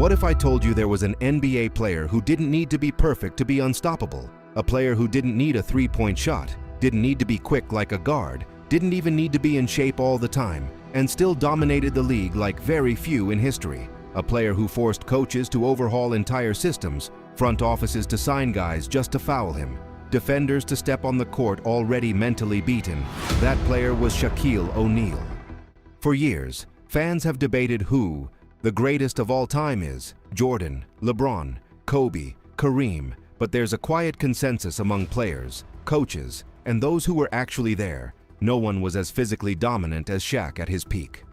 What if I told you there was an NBA player who didn't need to be perfect to be unstoppable? A player who didn't need a three-point shot, didn't need to be quick like a guard, didn't even need to be in shape all the time, and still dominated the league like very few in history. A player who forced coaches to overhaul entire systems, front offices to sign guys just to foul him, defenders to step on the court already mentally beaten. That player was Shaquille O'Neal. For years, fans have debated who the greatest of all time is: Jordan, LeBron, Kobe, Kareem, but there's a quiet consensus among players, coaches, and those who were actually there. No one was as physically dominant as Shaq at his peak.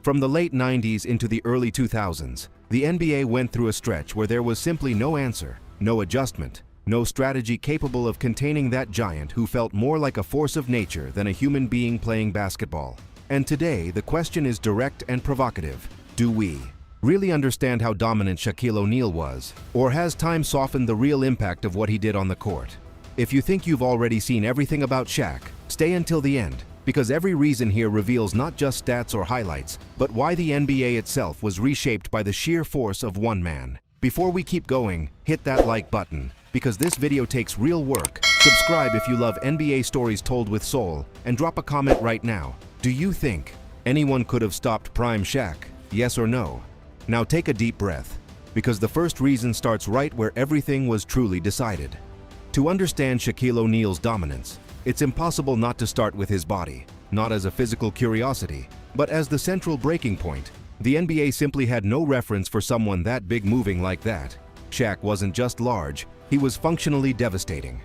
From the late 90s into the early 2000s, the NBA went through a stretch where there was simply no answer, no adjustment, no strategy capable of containing that giant who felt more like a force of nature than a human being playing basketball. And today, the question is direct and provocative. Do we really understand how dominant Shaquille O'Neal was? Or has time softened the real impact of what he did on the court? If you think you've already seen everything about Shaq, stay until the end, because every reason here reveals not just stats or highlights, but why the NBA itself was reshaped by the sheer force of one man. Before we keep going, hit that like button, because this video takes real work. Subscribe if you love NBA stories told with soul, and drop a comment right now. Do you think anyone could have stopped prime Shaq? Yes or no? Now take a deep breath, because the first reason starts right where everything was truly decided. To understand Shaquille O'Neal's dominance, it's impossible not to start with his body, not as a physical curiosity, but as the central breaking point. The NBA simply had no reference for someone that big moving like that. Shaq wasn't just large, he was functionally devastating.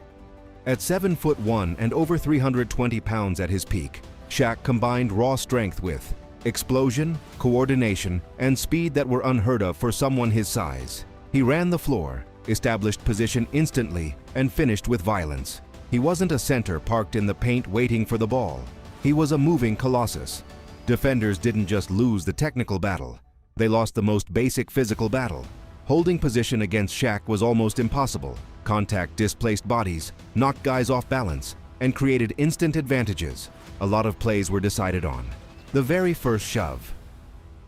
At 7'1" and over 320 pounds at his peak, Shaq combined raw strength with explosion, coordination, and speed that were unheard of for someone his size. He ran the floor, established position instantly, and finished with violence. He wasn't a center parked in the paint waiting for the ball. He was a moving colossus. Defenders didn't just lose the technical battle, they lost the most basic physical battle. Holding position against Shaq was almost impossible. Contact displaced bodies, knocked guys off balance, and created instant advantages. A lot of plays were decided on the very first shove.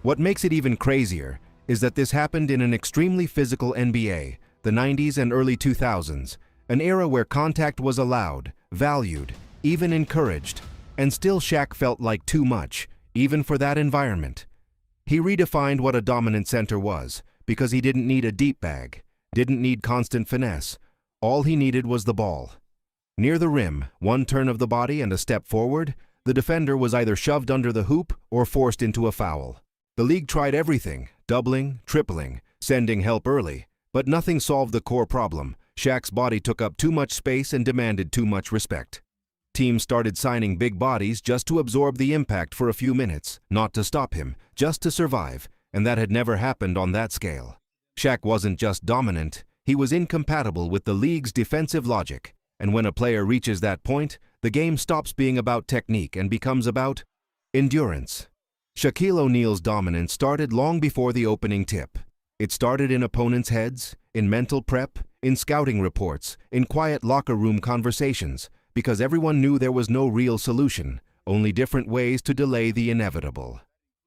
What makes it even crazier is that this happened in an extremely physical NBA, the 90s and early 2000s, an era where contact was allowed, valued, even encouraged, and still Shaq felt like too much, even for that environment. He redefined what a dominant center was, because he didn't need a deep bag, didn't need constant finesse. All he needed was the ball. Near the rim, one turn of the body and a step forward, the defender was either shoved under the hoop or forced into a foul. The league tried everything, doubling, tripling, sending help early, but nothing solved the core problem. Shaq's body took up too much space and demanded too much respect. Teams started signing big bodies just to absorb the impact for a few minutes, not to stop him, just to survive, and that had never happened on that scale. Shaq wasn't just dominant, he was incompatible with the league's defensive logic, and when a player reaches that point, the game stops being about technique and becomes about endurance. Shaquille O'Neal's dominance started long before the opening tip. It started in opponents' heads, in mental prep, in scouting reports, in quiet locker room conversations, because everyone knew there was no real solution, only different ways to delay the inevitable.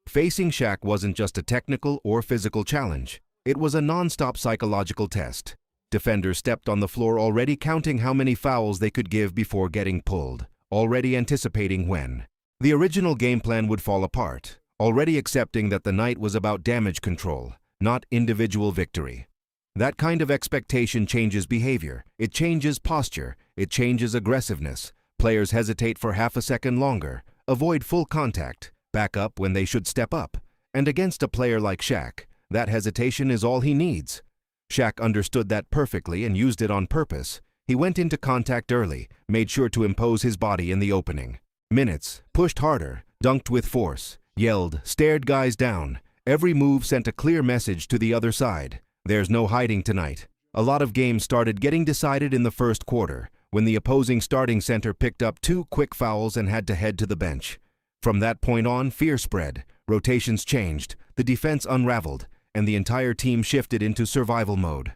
Facing Shaq wasn't just a technical or physical challenge, it was a non-stop psychological test. Defenders stepped on the floor already counting how many fouls they could give before getting pulled, already anticipating when the original game plan would fall apart, already accepting that the night was about damage control, not individual victory. That kind of expectation changes behavior, it changes posture, it changes aggressiveness. Players hesitate for half a second longer, avoid full contact, back up when they should step up. And against a player like Shaq, that hesitation is all he needs. Shaq understood that perfectly and used it on purpose. He went into contact early, made sure to impose his body in the opening minutes, pushed harder, dunked with force, yelled, stared guys down. Every move sent a clear message to the other side. There's no hiding tonight. A lot of games started getting decided in the first quarter, when the opposing starting center picked up 2 quick fouls and had to head to the bench. From that point on, fear spread, rotations changed, the defense unraveled, and the entire team shifted into survival mode.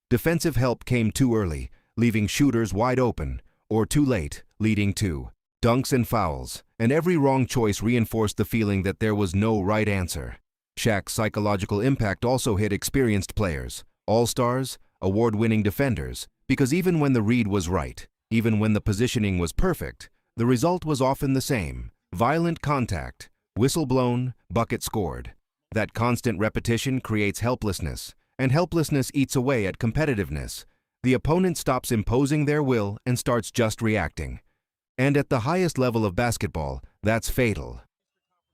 Defensive help came too early, leaving shooters wide open, or too late, leading to dunks and fouls, and every wrong choice reinforced the feeling that there was no right answer. Shaq's psychological impact also hit experienced players, all-stars, award-winning defenders, because even when the read was right, even when the positioning was perfect, the result was often the same: violent contact, whistle blown, bucket scored. That constant repetition creates helplessness, and helplessness eats away at competitiveness. The opponent stops imposing their will and starts just reacting. And at the highest level of basketball, that's fatal.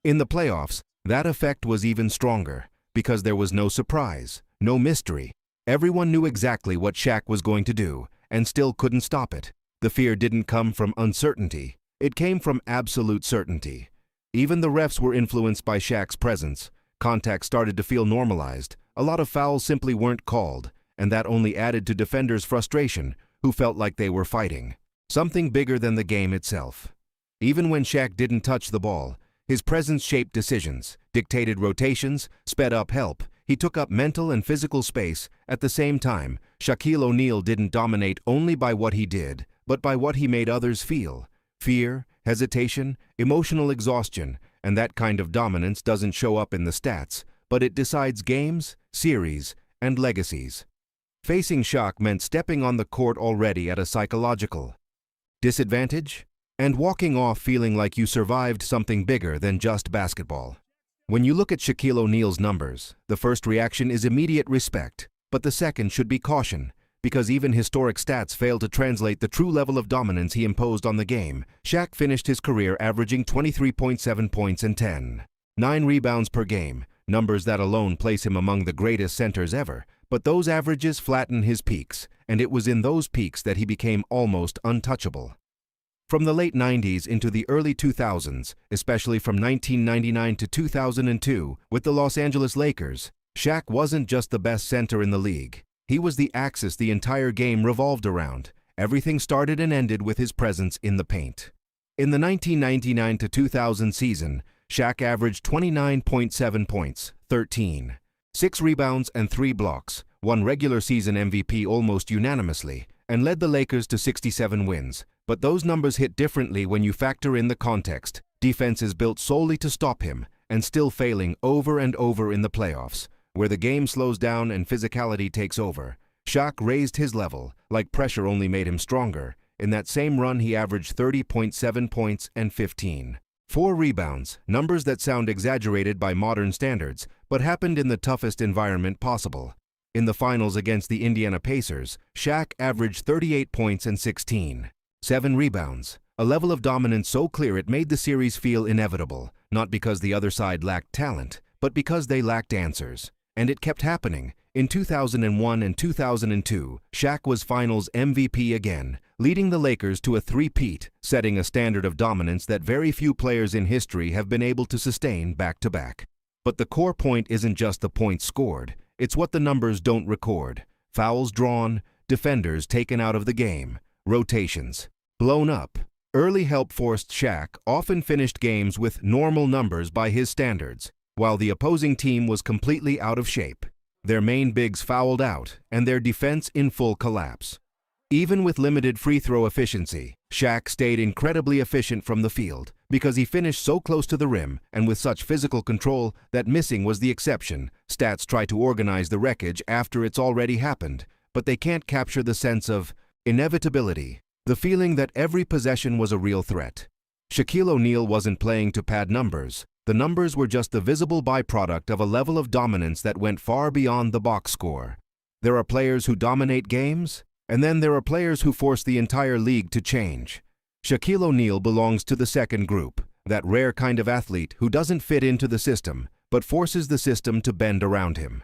In the playoffs, that effect was even stronger, because there was no surprise, no mystery. Everyone knew exactly what Shaq was going to do, and still couldn't stop it. The fear didn't come from uncertainty, it came from absolute certainty. Even the refs were influenced by Shaq's presence. Contact started to feel normalized, a lot of fouls simply weren't called, and that only added to defenders' frustration, who felt like they were fighting something bigger than the game itself. Even when Shaq didn't touch the ball, his presence shaped decisions, dictated rotations, sped up help. He took up mental and physical space. At the same time, Shaquille O'Neal didn't dominate only by what he did, but by what he made others feel. Fear, hesitation, emotional exhaustion, and that kind of dominance doesn't show up in the stats, but it decides games, series, and legacies. Facing Shaq meant stepping on the court already at a psychological disadvantage, and walking off feeling like you survived something bigger than just basketball. When you look at Shaquille O'Neal's numbers, the first reaction is immediate respect, but the second should be caution, because even historic stats fail to translate the true level of dominance he imposed on the game. Shaq finished his career averaging 23.7 points and 10.9 rebounds per game, numbers that alone place him among the greatest centers ever. But those averages flatten his peaks, and it was in those peaks that he became almost untouchable. From the late 90s into the early 2000s, especially from 1999 to 2002 with the Los Angeles Lakers, Shaq wasn't just the best center in the league. He was the axis the entire game revolved around. Everything started and ended with his presence in the paint. In the 1999 to 2000 season, Shaq averaged 29.7 points, 13.6 rebounds and 3 blocks, won regular season MVP almost unanimously, and led the Lakers to 67 wins. But those numbers hit differently when you factor in the context. Defenses built solely to stop him, and still failing over and over in the playoffs, where the game slows down and physicality takes over. Shaq raised his level, like pressure only made him stronger. In that same run, he averaged 30.7 points and 15.4 rebounds, numbers that sound exaggerated by modern standards, but happened in the toughest environment possible. In the finals against the Indiana Pacers, Shaq averaged 38 points and 16.7 rebounds, a level of dominance so clear it made the series feel inevitable, not because the other side lacked talent, but because they lacked answers. And it kept happening. In 2001 and 2002, Shaq was Finals MVP again, leading the Lakers to a three-peat, setting a standard of dominance that very few players in history have been able to sustain back-to-back. But the core point isn't just the points scored, it's what the numbers don't record. Fouls drawn, defenders taken out of the game, rotations blown up. Early help forced Shaq often finished games with normal numbers by his standards, while the opposing team was completely out of shape. Their main bigs fouled out, and their defense in full collapse. Even with limited free throw efficiency, Shaq stayed incredibly efficient from the field, because he finished so close to the rim and with such physical control that missing was the exception. Stats try to organize the wreckage after it's already happened, but they can't capture the sense of inevitability, the feeling that every possession was a real threat. Shaquille O'Neal wasn't playing to pad numbers. The numbers were just the visible byproduct of a level of dominance that went far beyond the box score. There are players who dominate games, and then there are players who force the entire league to change. Shaquille O'Neal belongs to the second group, that rare kind of athlete who doesn't fit into the system, but forces the system to bend around him.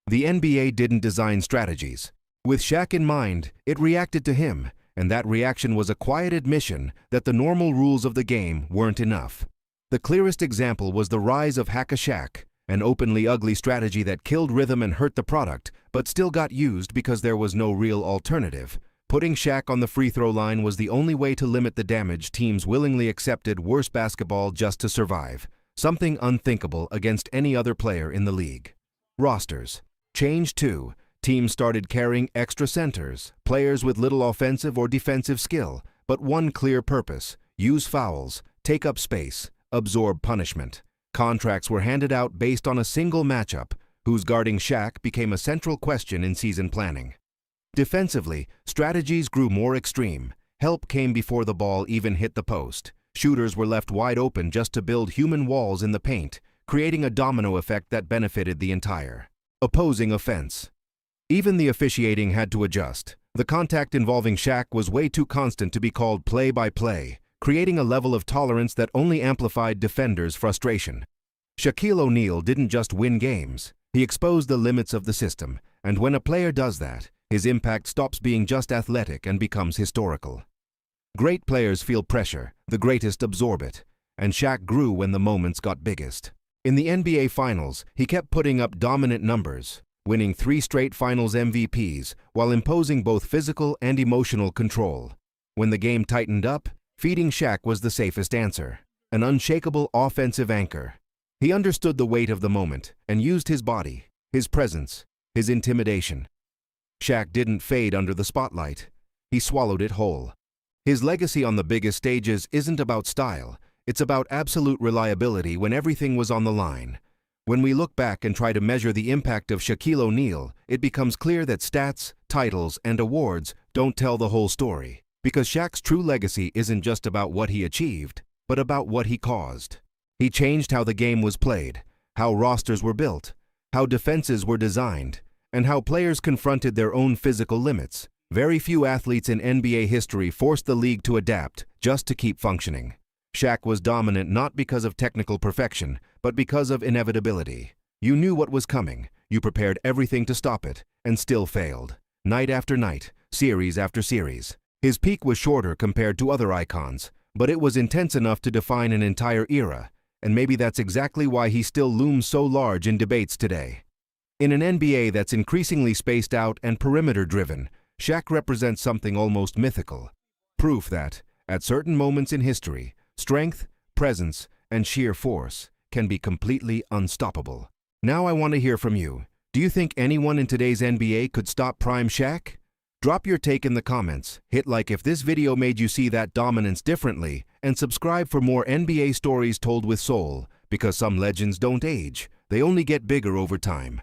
The NBA didn't design strategies. With Shaq in mind, it reacted to him, and that reaction was a quiet admission that the normal rules of the game weren't enough. The clearest example was the rise of Hack-a-Shaq, an openly ugly strategy that killed rhythm and hurt the product, but still got used because there was no real alternative. Putting Shaq on the free throw line was the only way to limit the damage. Teams willingly accepted worse basketball just to survive, something unthinkable against any other player in the league. Rosters changed too. Teams started carrying extra centers, players with little offensive or defensive skill, but one clear purpose: use fouls, take up space, absorb punishment. Contracts were handed out based on a single matchup. Who's guarding Shaq became a central question in season planning. Defensively, strategies grew more extreme. Help came before the ball even hit the post. Shooters were left wide open just to build human walls in the paint, creating a domino effect that benefited the entire opposing offense. Even the officiating had to adjust. The contact involving Shaq was way too constant to be called play-by-play, creating a level of tolerance that only amplified defenders' frustration. Shaquille O'Neal didn't just win games. He exposed the limits of the system, and when a player does that, his impact stops being just athletic and becomes historical. Great players feel pressure, the greatest absorb it, and Shaq grew when the moments got biggest. In the NBA Finals, he kept putting up dominant numbers, winning 3 straight Finals MVPs while imposing both physical and emotional control. When the game tightened up, feeding Shaq was the safest answer, an unshakable offensive anchor. He understood the weight of the moment and used his body, his presence, his intimidation. Shaq didn't fade under the spotlight. He swallowed it whole. His legacy on the biggest stages isn't about style. It's about absolute reliability when everything was on the line. When we look back and try to measure the impact of Shaquille O'Neal, it becomes clear that stats, titles, and awards don't tell the whole story. Because Shaq's true legacy isn't just about what he achieved, but about what he caused. He changed how the game was played, how rosters were built, how defenses were designed, and how players confronted their own physical limits. Very few athletes in NBA history forced the league to adapt just to keep functioning. Shaq was dominant not because of technical perfection, but because of inevitability. You knew what was coming, you prepared everything to stop it, and still failed. Night after night, series after series. His peak was shorter compared to other icons, but it was intense enough to define an entire era. And maybe that's exactly why he still looms so large in debates today. In an NBA that's increasingly spaced out and perimeter-driven, Shaq represents something almost mythical. Proof that, at certain moments in history, strength, presence, and sheer force can be completely unstoppable. Now I want to hear from you. Do you think anyone in today's NBA could stop Prime Shaq? Drop your take in the comments, hit like if this video made you see that dominance differently, and subscribe for more NBA stories told with soul, because some legends don't age, they only get bigger over time.